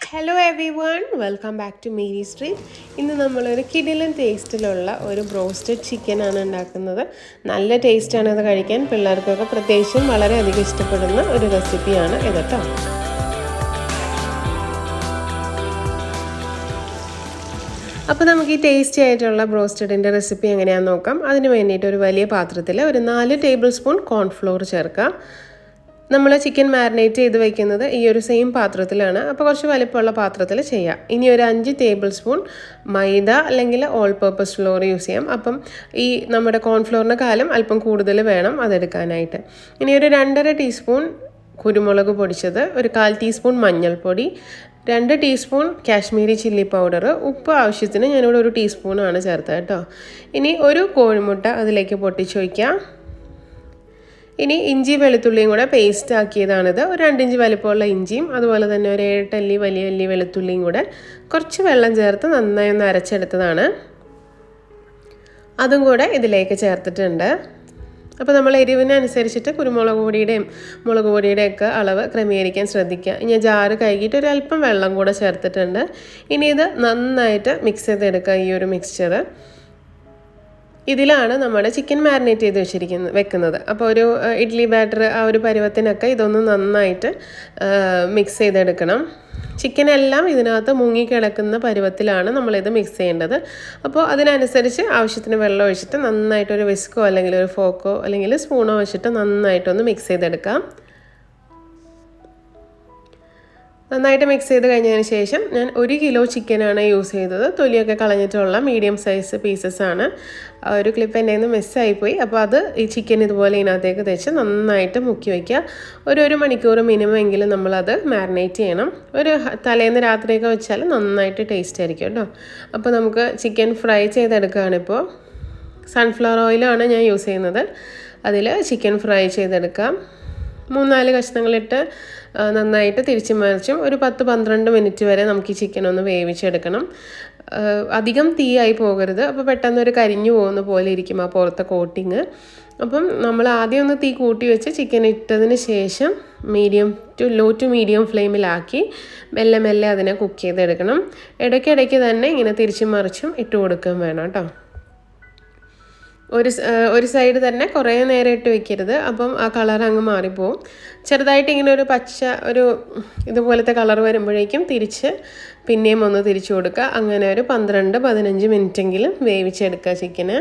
Hello everyone, welcome back to Mary Street. ഇന്ന് നമ്മളൊരു കിടിലൻ ടേസ്റ്റിലുള്ള ഒരു ബ്രോസ്റ്റഡ് ചിക്കൻ ആണ് ഉണ്ടാക്കുന്നത്. നല്ല ടേസ്റ്റ് ആണ് ഇത് കഴിക്കാൻ. പിള്ളേർക്കൊക്കെ പ്രത്യേകിച്ചും വളരെയധികം ഇഷ്ടപ്പെടുന്ന ഒരു റെസിപ്പിയാണ് ഇത് ട്ടോ. അപ്പോൾ നമുക്ക് ഈ ടേസ്റ്റി ആയിട്ടുള്ള ബ്രോസ്റ്റഡിൻ്റെ റെസിപ്പി എങ്ങനെയാണെന്ന് നോക്കാം. അതിന് വേണ്ടിയിട്ട് ഒരു വലിയ പാത്രത്തിൽ ഒരു 4 ടേബിൾ സ്പൂൺ കോൺഫ്ലോർ ചേർക്കാം. നമ്മൾ ചിക്കൻ മാരിനേറ്റ് ചെയ്ത് വയ്ക്കുന്നത് ഈ ഒരു സെയിം പാത്രത്തിലാണ്. അപ്പോൾ കുറച്ച് വലിപ്പമുള്ള പാത്രത്തിൽ ചെയ്യാം. ഇനി ഒരു 5 ടേബിൾ സ്പൂൺ മൈദ അല്ലെങ്കിൽ ഓൾ പർപ്പസ് ഫ്ലോർ യൂസ് ചെയ്യാം. അപ്പം ഈ നമ്മുടെ കോൺഫ്ലോറിൻ്റെ കാലം അല്പം കൂടുതൽ വേണം അതെടുക്കാനായിട്ട്. ഇനി ഒരു 2.5 ടീസ്പൂൺ കുരുമുളക് പൊടിച്ചത്, ഒരു 1/4 ടീസ്പൂൺ മഞ്ഞൾപ്പൊടി, 2 ടീസ്പൂൺ കാശ്മീരി ചില്ലി പൗഡർ, ഉപ്പ് ആവശ്യത്തിന് ഞാനിവിടെ 1 ടീസ്പൂണാണ് ചേർത്തത് കേട്ടോ. ഇനി ഒരു കോഴിമുട്ട അതിലേക്ക് പൊട്ടിച്ച് വയ്ക്കാം. ഇനി ഇഞ്ചി വെളുത്തുള്ളിയും കൂടെ പേസ്റ്റ് ആക്കിയതാണിത്. ഒരു 2 ഇഞ്ച് വലിപ്പമുള്ള ഇഞ്ചിയും അതുപോലെ തന്നെ ഒരു 7 അല്ലി വലിയ വെളുത്തുള്ളിയും കൂടെ കുറച്ച് വെള്ളം ചേർത്ത് നന്നായി ഒന്ന് അരച്ചെടുത്തതാണ്. അതും കൂടെ ഇതിലേക്ക് ചേർത്തിട്ടുണ്ട്. അപ്പോൾ നമ്മൾ എരിവിനനുസരിച്ചിട്ട് കുരുമുളക് പൊടിയുടെയും മുളക് പൊടിയുടെയൊക്കെ അളവ് ക്രമീകരിക്കാൻ ശ്രദ്ധിക്കുക. ഇനി ജാറ് കഴുകിയിട്ട് ഒരു അല്പം വെള്ളം കൂടെ ചേർത്തിട്ടുണ്ട്. ഇനി ഇത് നന്നായിട്ട് മിക്സ് ചെയ്തെടുക്കുക. ഈ ഒരു മിക്സ്ചർ ഇതിലാണ് നമ്മുടെ ചിക്കൻ മാരിനേറ്റ് ചെയ്ത് വെക്കുന്നത്. അപ്പോൾ ഒരു ഇഡ്ഡലി ബാറ്റർ ആ ഒരു പരുവത്തിനൊക്കെ ഇതൊന്ന് നന്നായിട്ട് മിക്സ് ചെയ്തെടുക്കണം. ചിക്കനെല്ലാം ഇതിനകത്ത് മുങ്ങിക്കിടക്കുന്ന പരുവത്തിലാണ് നമ്മളിത് മിക്സ് ചെയ്യേണ്ടത്. അപ്പോൾ അതിനനുസരിച്ച് ആവശ്യത്തിന് വെള്ളം ഒഴിച്ചിട്ട് നന്നായിട്ടൊരു വിസ്കോ അല്ലെങ്കിൽ ഒരു ഫോക്കോ അല്ലെങ്കിൽ സ്പൂണോ വെച്ചിട്ട് നന്നായിട്ടൊന്ന് മിക്സ് ചെയ്തെടുക്കാം. നന്നായിട്ട് മിക്സ് ചെയ്ത് കഴിഞ്ഞതിന് ശേഷം ഞാൻ 1 കിലോ ചിക്കനാണ് യൂസ് ചെയ്തത്. തൊലിയൊക്കെ കളഞ്ഞിട്ടുള്ള മീഡിയം സൈസ് പീസസ് ആണ്. ഒരു ക്ലിപ്പ് എൻ്റെ നിന്ന് മിസ്സായിപ്പോയി. അപ്പോൾ അത് ഈ ചിക്കൻ ഇതുപോലെ ഇതിനകത്തേക്ക് തേച്ച് നന്നായിട്ട് മുക്കി വയ്ക്കുക. ഒരു മണിക്കൂർ മിനിമം എങ്കിലും നമ്മളത് മാരിനേറ്റ് ചെയ്യണം. ഒരു തലേന്ന് രാത്രിയൊക്കെ വെച്ചാൽ നന്നായിട്ട് ടേസ്റ്റ് ആയിരിക്കും കേട്ടോ. അപ്പോൾ നമുക്ക് ചിക്കൻ ഫ്രൈ ചെയ്തെടുക്കുകയാണിപ്പോൾ. സൺഫ്ലവർ ഓയിലാണ് ഞാൻ യൂസ് ചെയ്യുന്നത്. അതിൽ ചിക്കൻ ഫ്രൈ ചെയ്തെടുക്കാം. 3-4 കഷ്ണങ്ങളിട്ട് നന്നായിട്ട് തിരിച്ചു മറിച്ചും ഒരു 10-12 മിനിറ്റ് വരെ നമുക്ക് ഈ ചിക്കൻ ഒന്ന് വേവിച്ചെടുക്കണം. അധികം തീയായി പോകരുത്. അപ്പോൾ പെട്ടെന്നൊരു കരിഞ്ഞു പോകുന്ന പോലെ ഇരിക്കും ആ പുറത്തെ കോട്ടിങ്. അപ്പം നമ്മൾ ആദ്യം ഒന്ന് തീ കൂട്ടി വെച്ച് ചിക്കൻ ഇട്ടതിന് ശേഷം ലോ ടു മീഡിയം ഫ്ലെയിമിലാക്കി മെല്ലെ അതിനെ കുക്ക് ചെയ്തെടുക്കണം. ഇടയ്ക്കിടയ്ക്ക് തന്നെ ഇങ്ങനെ തിരിച്ചും മറിച്ചും ഇട്ട് കൊടുക്കുകയും വേണം കേട്ടോ. ഒരു സൈഡ് തന്നെ കുറേ നേരം ഇട്ട് വെക്കരുത്. അപ്പം ആ കളർ അങ്ങ് മാറിപ്പോവും. ചെറുതായിട്ട് ഇങ്ങനെ ഒരു പച്ച ഇതുപോലത്തെ കളർ വരുമ്പോഴേക്കും പിന്നെയും ഒന്ന് തിരിച്ചു കൊടുക്കുക. അങ്ങനെ ഒരു 12-15 മിനിറ്റെങ്കിലും വേവിച്ചെടുക്കുക ചിക്കന്.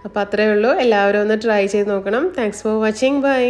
അപ്പോൾ അത്രയേ ഉള്ളൂ. എല്ലാവരും ഒന്ന് ട്രൈ ചെയ്ത് നോക്കണം. Thanks for watching. ബൈ.